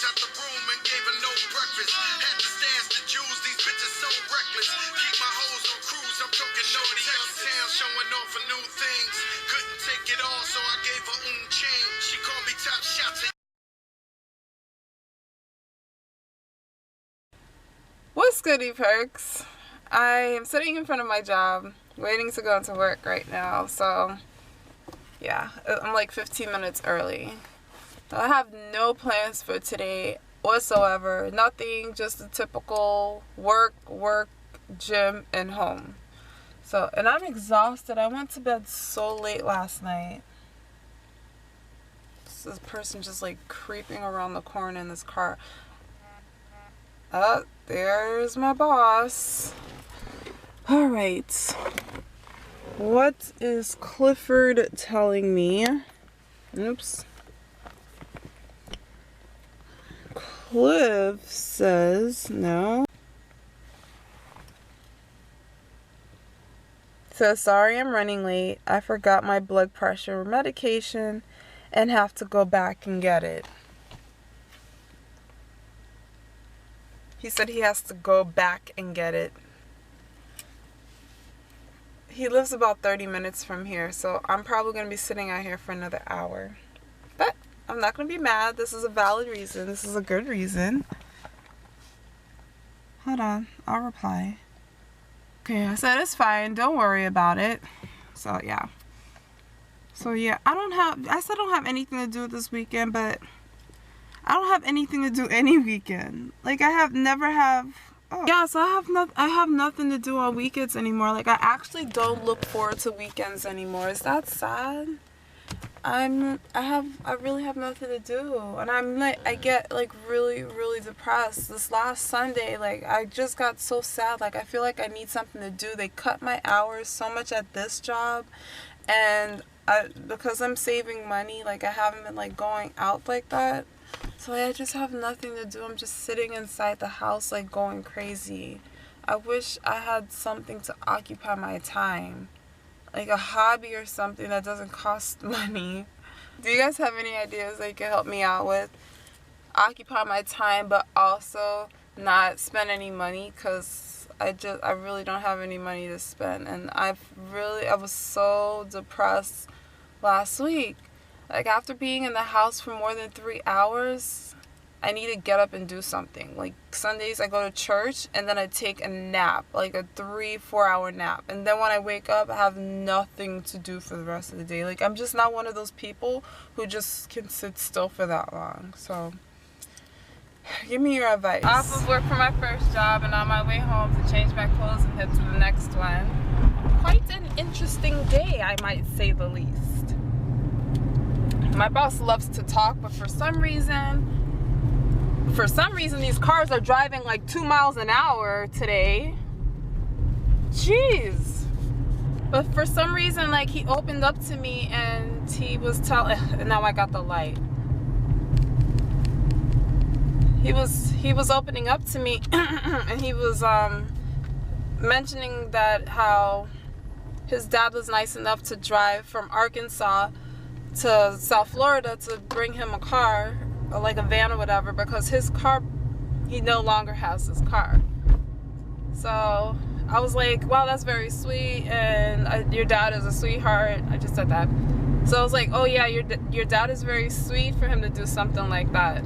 out the room and gave her no breakfast. Had to stash the jewels, these bitches so reckless. Keep my hoes on cruise, I'm talking naughty uptown, showing off for new things. Couldn't take it all, so I gave her change. She called me top shots. What's goody perks? I am sitting in front of my job, waiting to go into work right now. So, yeah, I'm like 15 minutes early. I have no plans for today whatsoever. Nothing, just a typical work, gym, and home. So, and I'm exhausted. I went to bed so late last night. This person just like creeping around the corner in this car. Oh, there's my boss. All right. What is Clifford telling me? Oops. Cliff says no. Says, sorry I'm running late. I forgot my blood pressure medication and have to go back and get it. He said he has to go back and get it. He lives about 30 minutes from here, so I'm probably going to be sitting out here for another hour. But I'm not going to be mad. This is a valid reason. This is a good reason. Hold on. I'll reply. Okay, I said it's fine. Don't worry about it. So, yeah. I said I don't have anything to do this weekend, but I don't have anything to do any weekend. Like, I have nothing to do on weekends anymore. Like, I actually don't look forward to weekends anymore. Is that sad? I really have nothing to do, and I get like really depressed. This last Sunday, like, I just got so sad. Like, I feel like I need something to do. They cut my hours so much at this job, and because I'm saving money, like, I haven't been like going out like that. So I just have nothing to do. I'm just sitting inside the house like going crazy. I wish I had something to occupy my time. Like a hobby or something that doesn't cost money. Do you guys have any ideas that you can help me out with? Occupy my time but also not spend any money, because I really don't have any money to spend. And I was so depressed last week. Like, after being in the house for more than 3 hours, I need to get up and do something. Like, Sundays I go to church and then I take a nap, like a 3-4 hour nap. And then when I wake up, I have nothing to do for the rest of the day. Like, I'm just not one of those people who just can sit still for that long. So, give me your advice. Off of work for my first job and on my way home to change my clothes and head to the next one. Quite an interesting day, I might say the least. My boss loves to talk, but for some reason these cars are driving like 2 miles an hour today. Jeez. But for some reason, like, he opened up to me and he was telling, now I got the light. He was opening up to me and he was mentioning that how his dad was nice enough to drive from Arkansas to South Florida to bring him a car, or like a van or whatever, because his car, he no longer has his car. So I was like, wow, that's very sweet, and your dad is a sweetheart. I just said that. So I was like, oh yeah, your dad is very sweet for him to do something like that.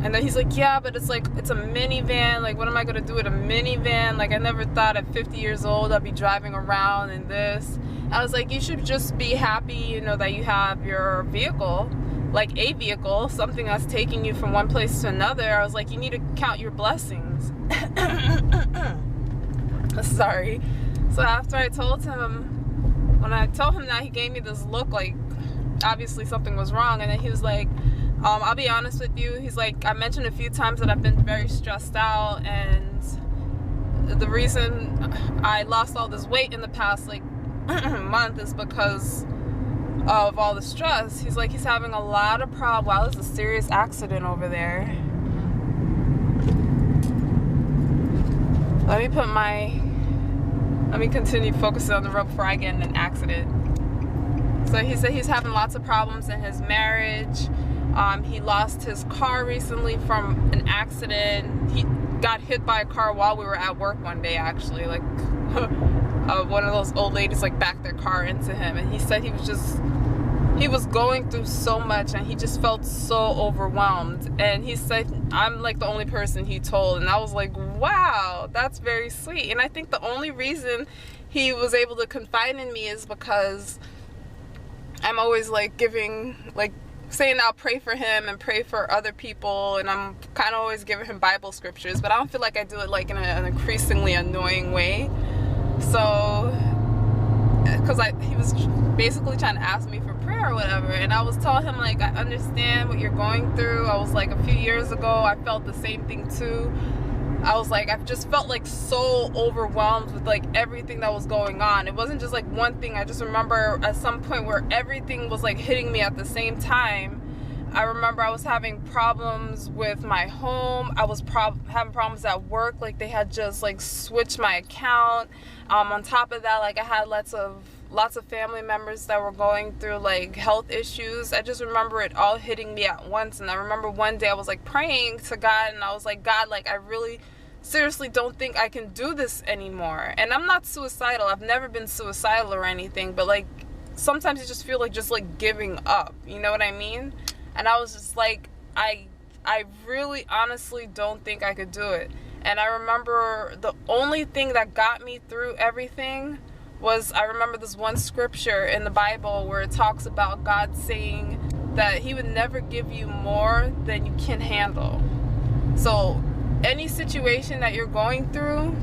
And then he's like, yeah, but it's like, it's a minivan. Like, what am I gonna do with a minivan? Like, I never thought at 50 years old I'd be driving around in this. I was like, you should just be happy, you know, that you have your vehicle, like a vehicle, something that's taking you from one place to another. I was like, you need to count your blessings. Sorry. So after I told him, when I told him that, he gave me this look like obviously something was wrong. And then he was like, I'll be honest with you. He's like, I mentioned a few times that I've been very stressed out, and the reason I lost all this weight in the past like month is because of all the stress. He's like, he's having a lot of problems. Wow, there's a serious accident over there. Let me continue focusing on the road before I get in an accident. So he said he's having lots of problems in his marriage, He lost his car recently from an accident. He got hit by a car while we were at work one day, actually. Like, one of those old ladies like backed their car into him, and he said he was going through so much and he just felt so overwhelmed. And he said I'm like the only person he told, and I was like, wow, that's very sweet. And I think the only reason he was able to confide in me is because I'm always like saying I'll pray for him and pray for other people, and I'm kind of always giving him Bible scriptures, but I don't feel like I do it like in an increasingly annoying way. So because he was basically trying to ask me for prayer or whatever, and I was telling him like, I understand what you're going through. I was like, a few years ago I felt the same thing too. I was like, I've just felt like so overwhelmed with like everything that was going on. It wasn't just like one thing. I just remember at some point where everything was like hitting me at the same time. I remember I was having problems with my home. I was having problems at work. Like they had just like switched my account. On top of that, like I had lots of family members that were going through like health issues. I just remember it all hitting me at once. And I remember one day I was like praying to God, and I was like, God, like I really seriously don't think I can do this anymore. And I'm not suicidal. I've never been suicidal or anything, but like sometimes you just feel like giving up. You know what I mean? And I was just like, I really honestly don't think I could do it. And I remember the only thing that got me through everything was, I remember this one scripture in the Bible where it talks about God saying that he would never give you more than you can handle. So any situation that you're going through,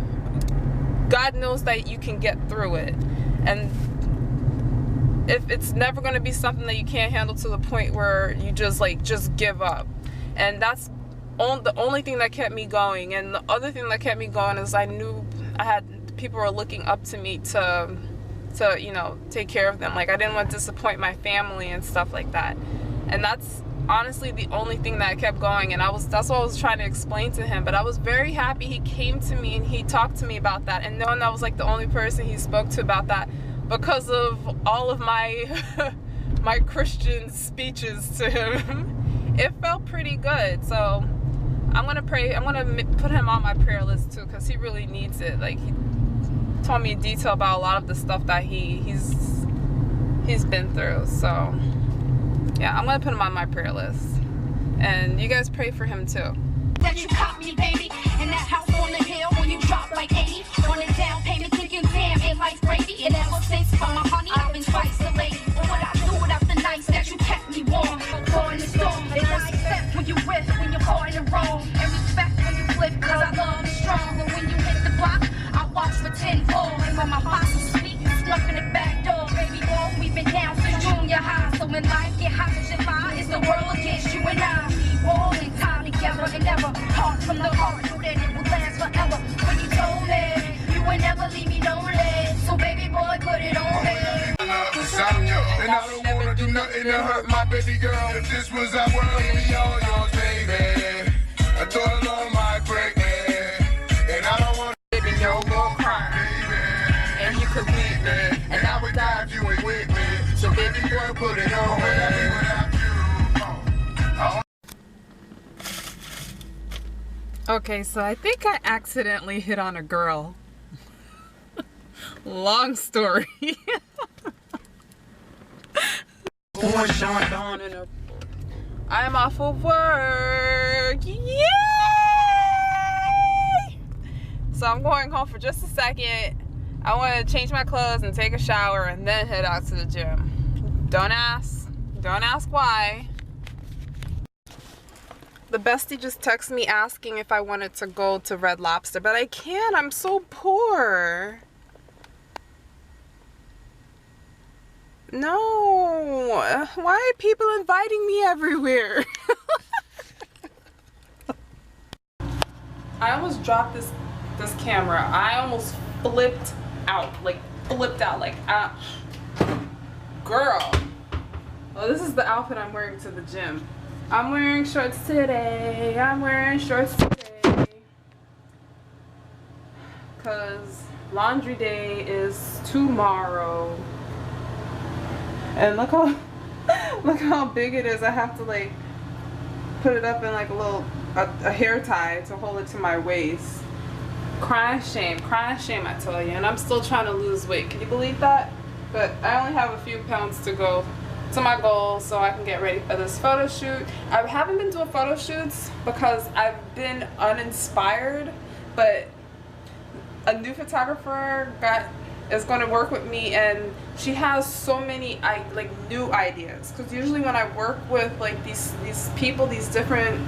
God knows that you can get through it. And if it's never going to be something that you can't handle to the point where you just give up. And that's the only thing that kept me going. And the other thing that kept me going is I knew people were looking up to me to you know, take care of them. Like I didn't want to disappoint my family and stuff like that. And that's honestly the only thing that kept going. And that's what I was trying to explain to him. But I was very happy he came to me and he talked to me about that. And knowing I was like the only person he spoke to about that, because of all of my my Christian speeches to him, it felt pretty good. So I'm gonna pray. I'm gonna put him on my prayer list too, because he really needs it. Like he told me in detail about a lot of the stuff that he's been through. So yeah, I'm gonna put him on my prayer list, and you guys pray for him too. That you caught me, baby, in that house on the hill when you dropped like 80 on a down payment, thinking damn it life's gravy. And ever since for my honey, I've been twice the lady. But what I do without the nights that you kept me warm, caught in the storm. And I accept when you riff, when you're caught in the wrong, and respect when you flip, cause I love is strong. But when you hit the block, I watch for 10 fall. And when my boss is sweet, snuck in the back door, baby boy, we've been down since junior high. So when life get hot as July, it's the world against you and I. All in time together and never heart from the heart, know that it will last forever. When you told me you would never leave me lonely, so baby boy, put it on me. And I don't wanna do nothing to hurt my baby girl. If this was our world, it'd be all yours, baby. I thought alone might break me, and I don't wanna Baby, no more crying, and you could beat me, and now without you ain't with me. So baby girl, put it on me. Okay, so I think I accidentally hit on a girl. Long story. I'm off of work. Yay! So I'm going home for just a second. I want to change my clothes and take a shower and then head out to the gym. Don't ask why. The bestie just texted me asking if I wanted to go to Red Lobster, but I can't. I'm so poor. No. Why are people inviting me everywhere? I almost dropped this camera. I almost flipped out. Girl. Well, this is the outfit I'm wearing to the gym. I'm wearing shorts today. Cause laundry day is tomorrow. And look how big it is. I have to like put it up in like a hair tie to hold it to my waist. Crying shame, I tell you. And I'm still trying to lose weight. Can you believe that? But I only have a few pounds to go to my goal so I can get ready for this photo shoot. I haven't been doing photo shoots because I've been uninspired, but a new photographer is going to work with me, and she has so many new ideas, because usually when I work with like these people, these different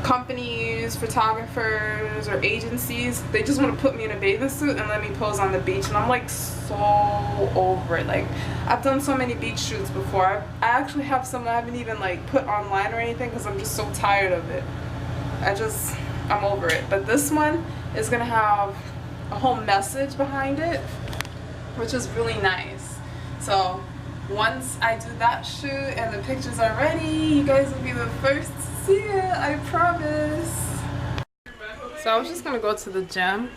companies, photographers or agencies, they just want to put me in a bathing suit and let me pose on the beach, and I'm like so over it. Like, I've done so many beach shoots before. I actually have some that I haven't even like put online or anything because I'm just so tired of it. I'm over it. But this one is gonna have a whole message behind it, which is really nice. So once I do that shoot and the pictures are ready, you guys will be the first to see it, I promise. So I was just gonna go to the gym,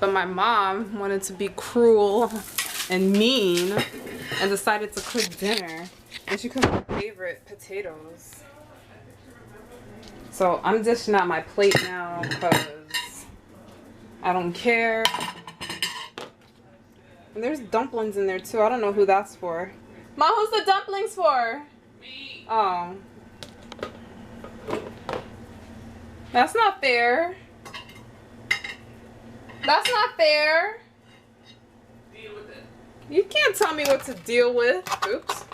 but my mom wanted to be cruel and mean and decided to cook dinner, and she cooked my favorite potatoes. So I'm dishing out my plate now because I don't care. And there's dumplings in there too. I don't know who that's for. Mom, who's the dumplings for? Me. Oh. That's not fair. That's not fair. Deal with it. You can't tell me what to deal with. Oops.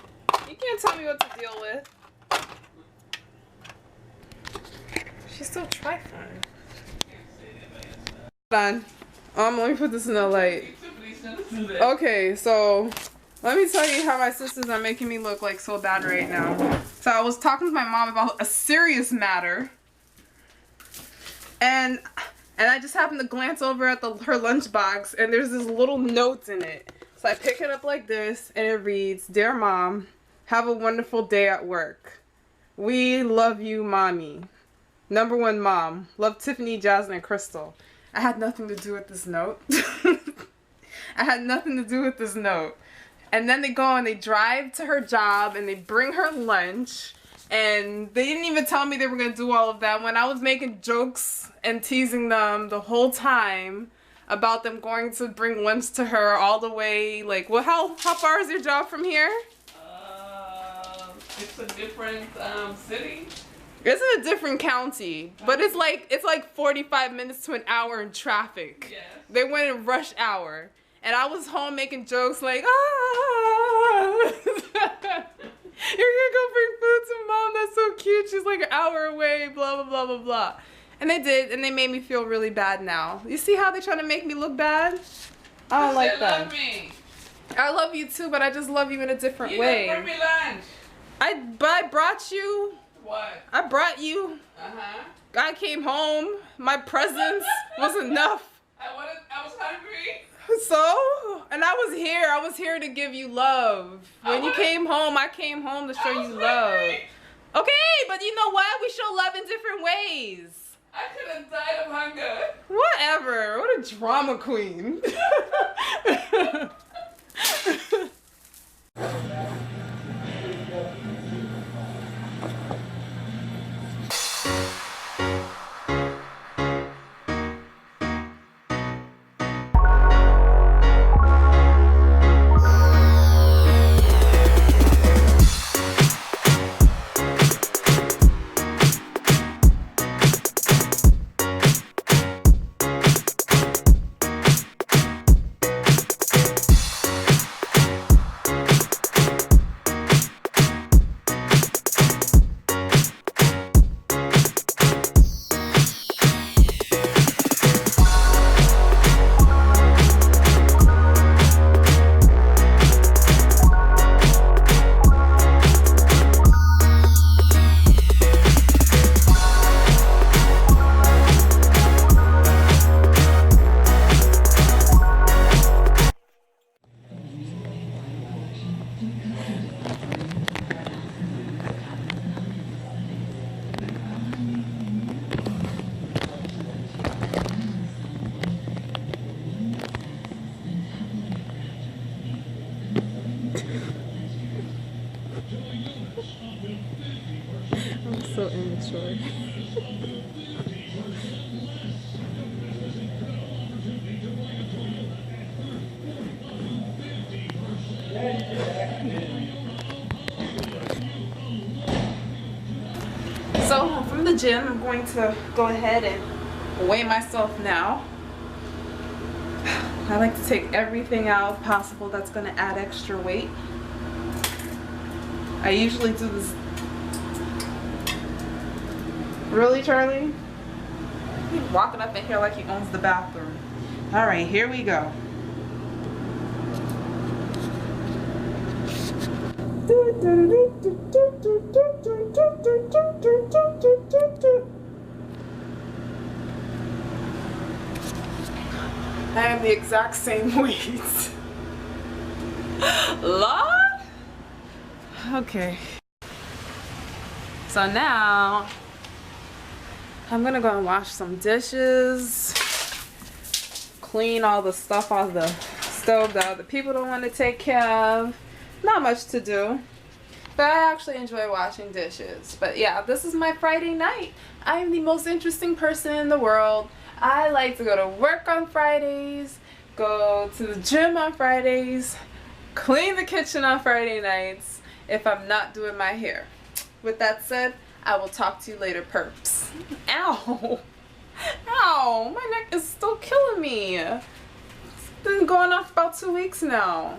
You can't tell me what to deal with. She's still trifling. Done. Let me put this in the light. Okay, so let me tell you how my sisters are making me look like so bad right now. So I was talking to my mom about a serious matter, and I just happened to glance over at her lunchbox, and there's this little note in it. So I pick it up like this, and it reads, "Dear Mom, have a wonderful day at work. We love you, Mommy. Number one, Mom. Love, Tiffany, Jasmine, and Crystal." I had nothing to do with this note. I had nothing to do with this note. And then they go and they drive to her job and they bring her lunch. And they didn't even tell me they were going to do all of that when I was making jokes and teasing them the whole time about them going to bring lunch to her all the way. Like, well, how far is your job from here? It's a different city. It's in a different county, but it's like 45 minutes to an hour in traffic. Yes. They went in rush hour, and I was home making jokes like, ah, you're gonna go bring food to Mom, that's so cute, she's like an hour away, blah, blah, blah, blah, blah. And they did, and they made me feel really bad now. You see how they're trying to make me look bad? I don't like that. Love me. I love you too, but I just love you in a different way. You didn't bring me lunch. I brought you. What? I brought you. Uh-huh. I came home. My presence was enough. I was hungry. So, and I was here to give you love. When you came home, I came home to show you love. Okay, but you know what? We show love in different ways. I could have died of hunger. Whatever. What a drama queen. the gym. I'm going to go ahead and weigh myself now. I like to take everything out possible that's going to add extra weight. I usually do this. Really, Charlie? He's walking up in here like he owns the bathroom. All right, here we go. I am the exact same weight. Lord? Okay. So now I'm gonna go and wash some dishes, clean all the stuff off the stove that other people don't want to take care of. Not much to do, but I actually enjoy washing dishes. But yeah, this is my Friday night. I am the most interesting person in the world. I like to go to work on Fridays, go to the gym on Fridays, clean the kitchen on Friday nights if I'm not doing my hair. With that said, I will talk to you later, perps. Ow! Ow! My neck is still killing me. It's been going off about 2 weeks now.